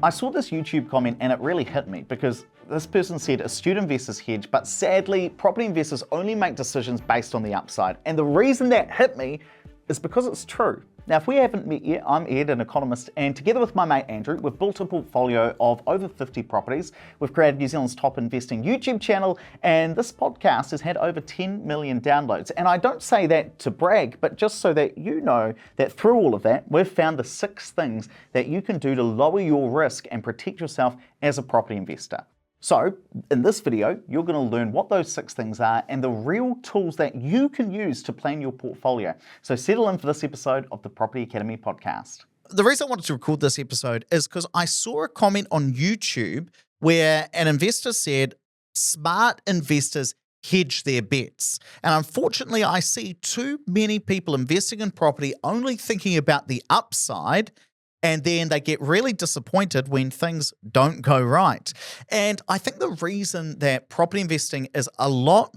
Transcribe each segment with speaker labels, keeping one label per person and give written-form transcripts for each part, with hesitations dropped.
Speaker 1: I saw this YouTube comment and it really hit me because this person said astute investors hedge, but sadly, property investors only make decisions based on the upside. And the reason that hit me is because it's true. Now, if we haven't met yet, I'm Ed, an economist, and together with my mate Andrew, we've built a portfolio of over 50 properties. We've created New Zealand's top investing YouTube channel, and this podcast has had over 10 million downloads. And I don't say that to brag, but just so that you know that through all of that, we've found the 6 things that you can do to lower your risk and protect yourself as a property investor. So, in this video, you're going to learn what those 6 things are and the real tools that you can use to plan your portfolio. So settle in for this episode of the Property Academy podcast.
Speaker 2: The reason I wanted to record this episode is because I saw a comment on YouTube where an investor said, smart investors hedge their bets. And unfortunately, I see too many people investing in property only thinking about the upside, and then they get really disappointed when things don't go right. And I think the reason that property investing is a lot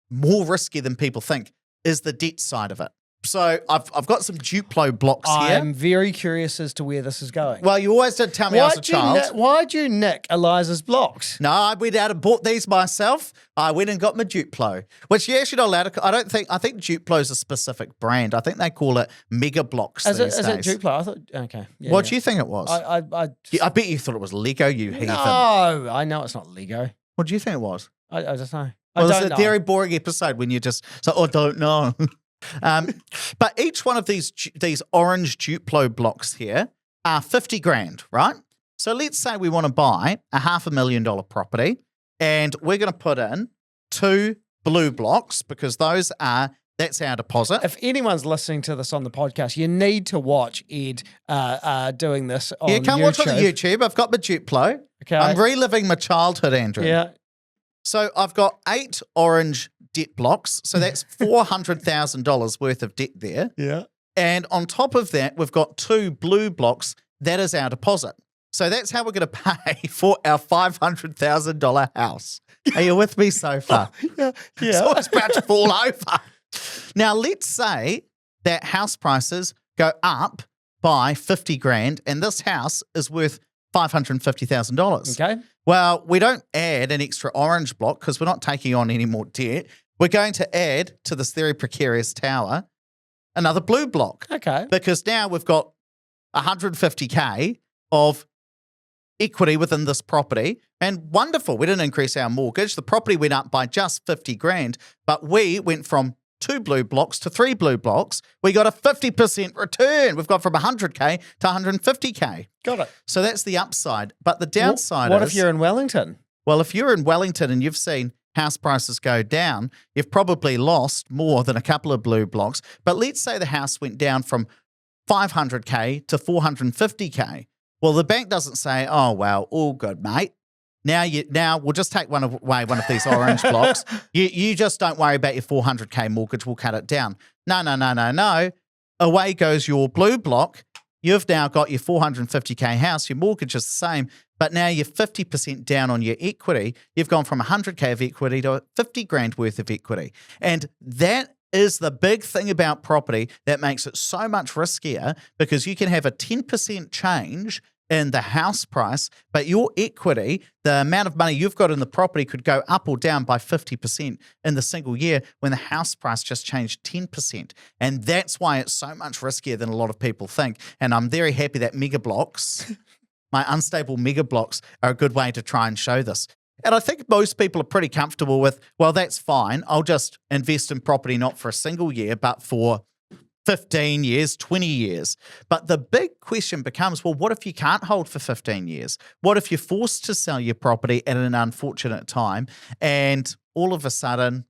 Speaker 2: more risky than people think is the debt side of it. So I've got some Duplo blocks here.
Speaker 3: I'm very curious as to where this is going.
Speaker 2: Well, you always did tell me I was a child.
Speaker 3: Why'd you nick Eliza's blocks?
Speaker 2: No, I went out and bought these myself. I went and got my Duplo, which you're actually not allowed to. I think Duplo's a specific brand. I think they call it Mega Blocks these days.
Speaker 3: Is it Duplo? I thought, okay. Yeah,
Speaker 2: what do you think it was?
Speaker 3: I
Speaker 2: bet you thought it was Lego, you heathen.
Speaker 3: No, I know it's not Lego.
Speaker 2: What do you think it was?
Speaker 3: I just know.
Speaker 2: Well, it's a very boring episode when you just say, I don't know. But each one of these orange Duplo blocks here are 50 grand, right? So let's say we want to buy a $500,000 property and we're going to put in 2 blue blocks because that's our deposit.
Speaker 3: If anyone's listening to this on the podcast, you need to watch Ed doing this on YouTube.
Speaker 2: You can't watch on the YouTube. I've got my Duplo.
Speaker 3: Okay.
Speaker 2: I'm reliving my childhood, Andrew.
Speaker 3: Yeah.
Speaker 2: So I've got 8 orange debt blocks. So that's $400,000 worth of debt there.
Speaker 3: Yeah.
Speaker 2: And on top of that, we've got 2 blue blocks. That is our deposit. So that's how we're going to pay for our $500,000 house. Are you with me so far?
Speaker 3: Yeah.
Speaker 2: So it's about to fall over. Now, let's say that house prices go up by 50 grand and this house is worth $550,000.
Speaker 3: Okay.
Speaker 2: Well, we don't add an extra orange block because we're not taking on any more debt. We're going to add to this very precarious tower another blue block.
Speaker 3: Okay.
Speaker 2: Because now we've got 150K of equity within this property. And wonderful, we didn't increase our mortgage. The property went up by just 50 grand, but we went from 2 blue blocks to 3 blue blocks. We got a 50% return. We've got from 100K to 150K.
Speaker 3: Got it.
Speaker 2: So that's the upside. But the downside
Speaker 3: What
Speaker 2: is...
Speaker 3: if you're in Wellington?
Speaker 2: Well, if you're in Wellington and you've seen house prices go down, you've probably lost more than a couple of blue blocks. But let's say the house went down from 500K to 450K. Well, the bank doesn't say, oh, well, all good, mate. Now we'll just take one of these orange blocks. You just don't worry about your 400K mortgage. We'll cut it down. No. Away goes your blue block. You've now got your 450K house. Your mortgage is the same, but now you're 50% down on your equity. You've gone from 100K of equity to 50 grand worth of equity. And that is the big thing about property that makes it so much riskier because you can have a 10% change in the house price, but your equity, the amount of money you've got in the property could go up or down by 50% in the single year when the house price just changed 10%. And that's why it's so much riskier than a lot of people think. And I'm very happy that mega blocks, my unstable mega blocks, are a good way to try and show this. And I think most people are pretty comfortable with, well, that's fine. I'll just invest in property not for a single year, but for 15 years, 20 years. But the big question becomes, well, what if you can't hold for 15 years? What if you're forced to sell your property at an unfortunate time and all of a sudden,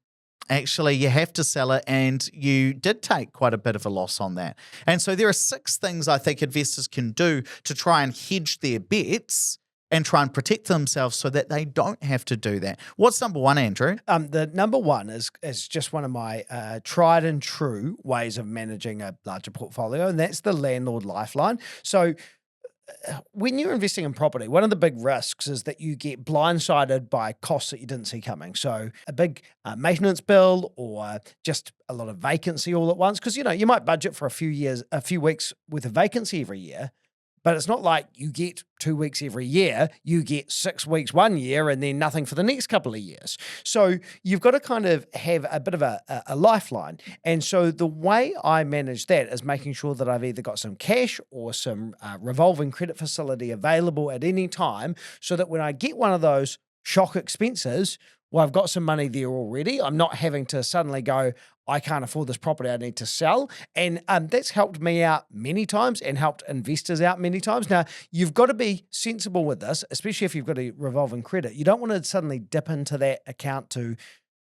Speaker 2: actually, you have to sell it and you did take quite a bit of a loss on that? And so there are 6 things I think investors can do to try and hedge their bets and try and protect themselves so that they don't have to do that. What's number 1, Andrew?
Speaker 3: The number 1 is just one of my tried and true ways of managing a larger portfolio, and that's the Landlord Lifeline. So when you're investing in property, one of the big risks is that you get blindsided by costs that you didn't see coming. So a big maintenance bill or just a lot of vacancy all at once, because you might budget for a few weeks with a vacancy every year. But it's not like you get 2 weeks every year, you get 6 weeks one year and then nothing for the next couple of years. So you've got to kind of have a bit of a lifeline. And so the way I manage that is making sure that I've either got some cash or some revolving credit facility available at any time, so that when I get one of those shock expenses, well, I've got some money there already. I'm not having to suddenly go, I can't afford this property, I need to sell. And that's helped me out many times and helped investors out many times. Now, you've got to be sensible with this, especially if you've got a revolving credit. You don't want to suddenly dip into that account to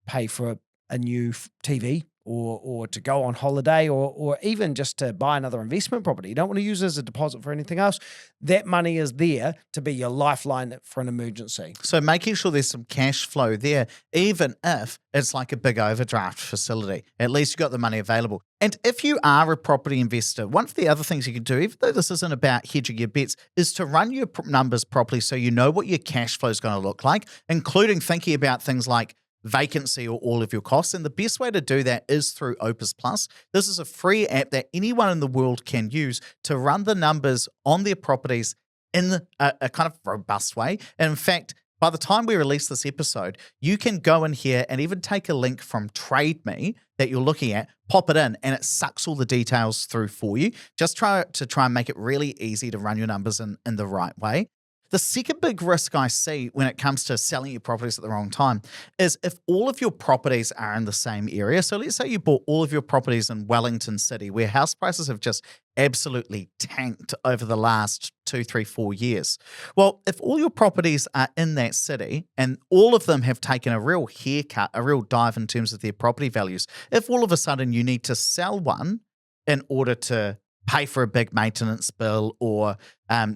Speaker 3: pay for a new TV or to go on holiday or even just to buy another investment property. You don't want to use it as a deposit for anything else. That money is there to be your lifeline for an emergency.
Speaker 2: So making sure there's some cash flow there, even if it's like a big overdraft facility, at least you've got the money available. And if you are a property investor, one of the other things you can do, even though this isn't about hedging your bets, is to run your numbers properly so you know what your cash flow is going to look like, including thinking about things like vacancy or all of your costs. And the best way to do that is through Opus Plus. This is a free app that anyone in the world can use to run the numbers on their properties in a kind of robust way. And in fact, by the time we release this episode, you can go in here and even take a link from TradeMe that you're looking at, pop it in, and it sucks all the details through for you. Just try and make it really easy to run your numbers in the right way. The second big risk I see when it comes to selling your properties at the wrong time is if all of your properties are in the same area. So let's say you bought all of your properties in Wellington City, where house prices have just absolutely tanked over the last 2, 3, 4 years. Well, if all your properties are in that city and all of them have taken a real haircut, a real dive in terms of their property values, if all of a sudden you need to sell one in order to pay for a big maintenance bill, or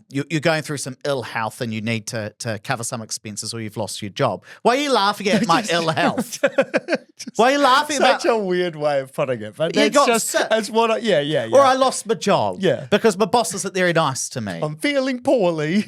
Speaker 2: you're going through some ill health and you need to cover some expenses, or you've lost your job. Why are you laughing at my ill health? Why are you laughing about...
Speaker 3: Such a weird way of putting it. But
Speaker 2: You
Speaker 3: that's
Speaker 2: got
Speaker 3: just,
Speaker 2: sick.
Speaker 3: that's what I, yeah.
Speaker 2: Or I lost my job.
Speaker 3: Yeah.
Speaker 2: Because my boss isn't very nice to me.
Speaker 3: I'm feeling poorly.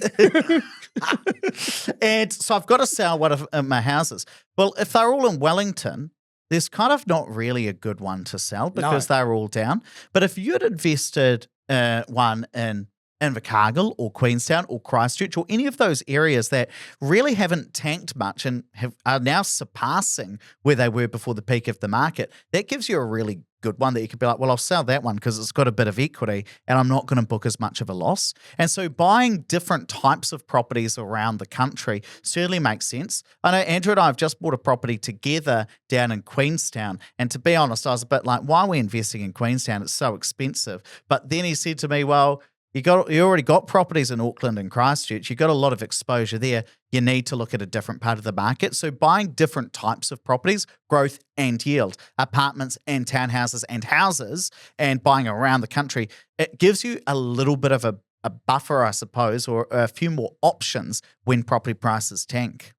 Speaker 2: And so I've got to sell one of my houses. Well, if they're all in Wellington, there's kind of not really a good one to sell because they're all down. But if you'd invested one in Invercargill or Queenstown or Christchurch or any of those areas that really haven't tanked much and are now surpassing where they were before the peak of the market, that gives you a really good one that you could be like, well, I'll sell that one because it's got a bit of equity and I'm not going to book as much of a loss. And so buying different types of properties around the country certainly makes sense. I know Andrew and I have just bought a property together down in Queenstown. And to be honest, I was a bit like, why are we investing in Queenstown? It's so expensive. But then he said to me, well, you already got properties in Auckland and Christchurch. You've got a lot of exposure there. You need to look at a different part of the market. So buying different types of properties, growth and yield, apartments and townhouses and houses, and buying around the country, it gives you a little bit of a buffer, I suppose, or a few more options when property prices tank.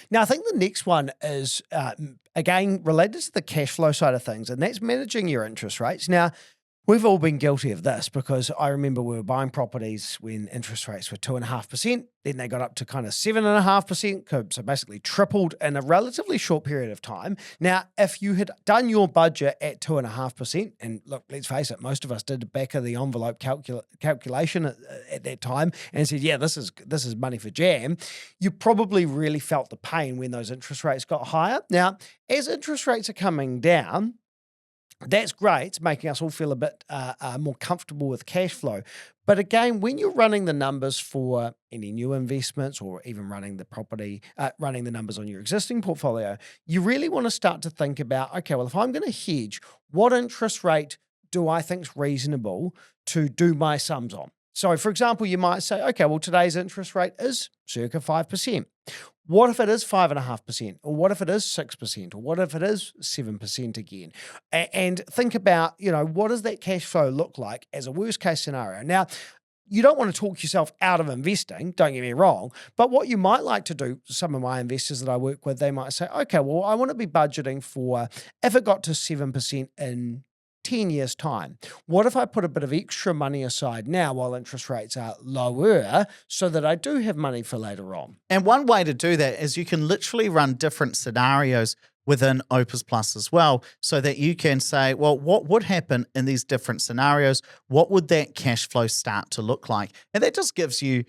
Speaker 3: Now, I think the next one is, again, related to the cash flow side of things, and that's managing your interest rates. Now, we've all been guilty of this because I remember we were buying properties when interest rates were 2.5%. Then they got up to kind of 7.5%, so basically tripled in a relatively short period of time. Now, if you had done your budget at 2.5%, and look, let's face it, most of us did the back of the envelope calculation at that time and said, yeah, this is money for jam, you probably really felt the pain when those interest rates got higher. Now, as interest rates are coming down, that's great. It's making us all feel a bit more comfortable with cash flow. But again, when you're running the numbers for any new investments or even running the numbers on your existing portfolio, you really want to start to think about, okay, well, if I'm going to hedge, what interest rate do I think is reasonable to do my sums on? So, for example, you might say, okay, well, today's interest rate is circa 5%. What if it is 5.5%? Or what if it is 6%? Or what if it is 7% again? And think about, what does that cash flow look like as a worst case scenario? Now, you don't want to talk yourself out of investing, don't get me wrong, but what you might like to do, some of my investors that I work with, they might say, okay, well, I want to be budgeting for, if it got to 7% in 10 years' time, what if I put a bit of extra money aside now while interest rates are lower so that I do have money for later on?
Speaker 2: And one way to do that is you can literally run different scenarios within Opus Plus as well, so that you can say, well, what would happen in these different scenarios? What would that cash flow start to look like? And that just gives you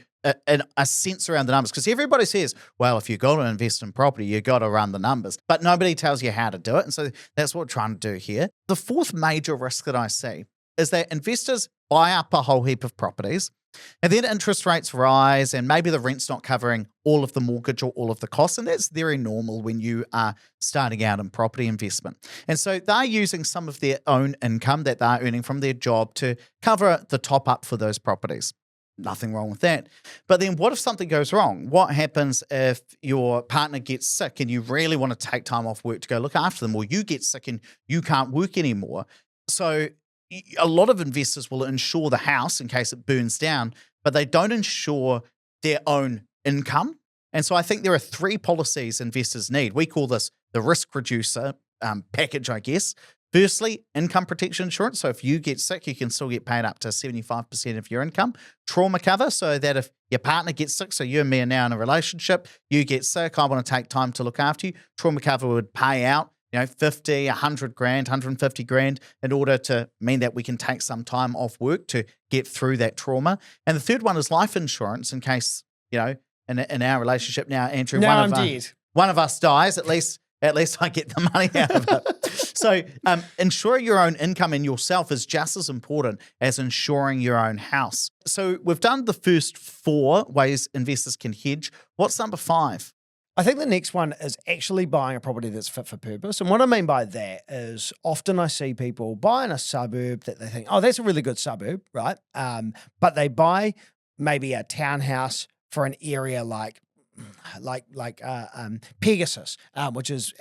Speaker 2: a sense around the numbers, because everybody says, well, if you've got to invest in property, you've got to run the numbers, but nobody tells you how to do it. And so that's what we're trying to do here. The fourth major risk that I see is that investors buy up a whole heap of properties, and then interest rates rise, and maybe the rent's not covering all of the mortgage or all of the costs. And that's very normal when you are starting out in property investment. And so they're using some of their own income that they're earning from their job to cover the top up for those properties. Nothing wrong with that. But then what if something goes wrong? What happens if your partner gets sick and you really want to take time off work to go look after them, or you get sick and you can't work anymore? So a lot of investors will insure the house in case it burns down, but they don't insure their own income. And so I think there are three policies investors need. We call this the risk reducer package, I guess. Firstly, income protection insurance. So if you get sick, you can still get paid up to 75% of your income. Trauma cover, so that if your partner gets sick, so you and me are now in a relationship, you get sick, I want to take time to look after you. Trauma cover would pay out, 50, 100 grand, 150 grand in order to mean that we can take some time off work to get through that trauma. And the third one is life insurance in case, in our relationship now, Andrew, one of us dies, at least I get the money out of it. So ensuring your own income and yourself is just as important as insuring your own house. So we've done the first 4 ways investors can hedge. What's number 5?
Speaker 3: I think the next one is actually buying a property that's fit for purpose. And what I mean by that is often I see people buying a suburb that they think, oh, that's a really good suburb, right? But they buy maybe a townhouse for an area like Pegasus, which is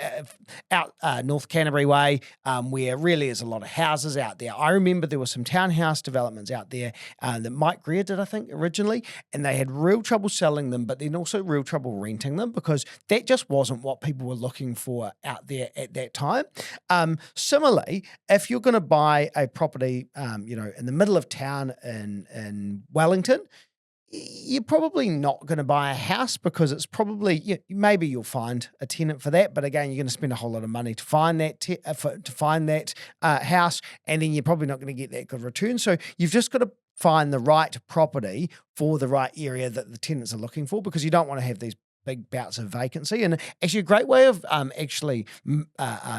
Speaker 3: out North Canterbury way, where really is a lot of houses out there. I remember there were some townhouse developments out there that Mike Greer did, I think, originally, and they had real trouble selling them, but then also real trouble renting them because that just wasn't what people were looking for out there at that time. Similarly, if you're going to buy a property, in the middle of town in Wellington, you're probably not going to buy a house because it's probably, maybe you'll find a tenant for that, but again, you're going to spend a whole lot of money to find that house, and then you're probably not going to get that good return. So you've just got to find the right property for the right area that the tenants are looking for, because you don't want to have these big bouts of vacancy. And actually a great way of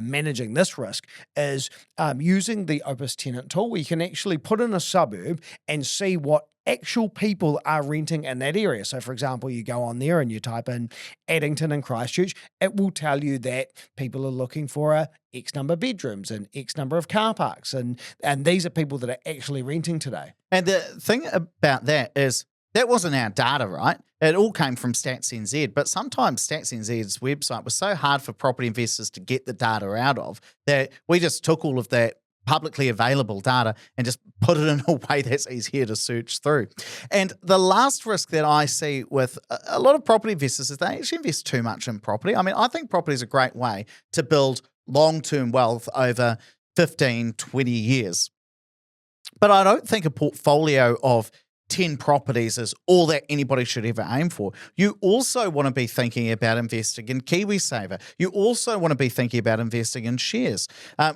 Speaker 3: managing this risk is using the Opus tenant tool, where you can actually put in a suburb and see what actual people are renting in that area. So for example, you go on there and you type in Addington and Christchurch, it will tell you that people are looking for a X number of bedrooms and X number of car parks. And these are people that are actually renting today.
Speaker 2: And the thing about that is that wasn't our data, right? It all came from Stats NZ, but sometimes Stats NZ's website was so hard for property investors to get the data out of that we just took all of that publicly available data and just put it in a way that's easier to search through. And the last risk that I see with a lot of property investors is they actually invest too much in property. I mean, I think property is a great way to build long-term wealth over 15, 20 years. But I don't think a portfolio of 10 properties is all that anybody should ever aim for. You also want to be thinking about investing in KiwiSaver. You also want to be thinking about investing in shares.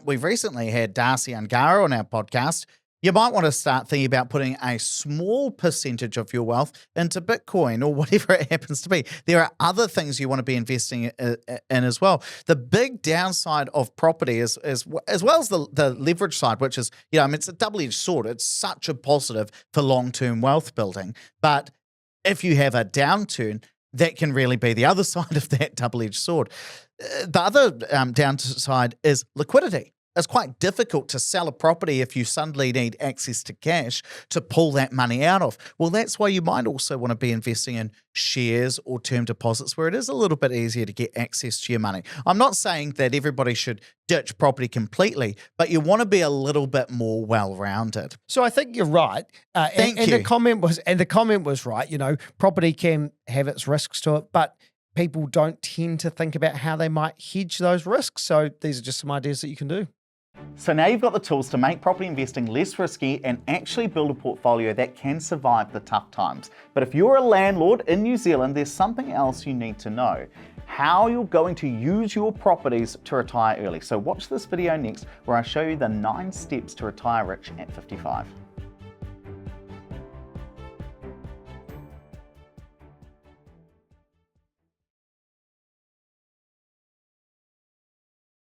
Speaker 2: We've recently had Darcy Ungara on our podcast. You might want to start thinking about putting a small percentage of your wealth into Bitcoin or whatever it happens to be. There are other things you want to be investing in as well. The big downside of property is as well as the leverage side, which is, it's a double-edged sword. It's such a positive for long-term wealth building. But if you have a downturn, that can really be the other side of that double-edged sword. The other downside is liquidity. It's quite difficult to sell a property if you suddenly need access to cash to pull that money out of. Well, that's why you might also want to be investing in shares or term deposits where it is a little bit easier to get access to your money. I'm not saying that everybody should ditch property completely, but you want to be a little bit more well-rounded.
Speaker 3: So I think you're right.
Speaker 2: Thank you.
Speaker 3: The comment was right. Property can have its risks to it, but people don't tend to think about how they might hedge those risks. So these are just some ideas that you can do.
Speaker 1: So now you've got the tools to make property investing less risky and actually build a portfolio that can survive the tough times. But if you're a landlord in New Zealand, there's something else you need to know: how you're going to use your properties to retire early. So watch this video next, where I show you the 9 steps to retire rich at 55.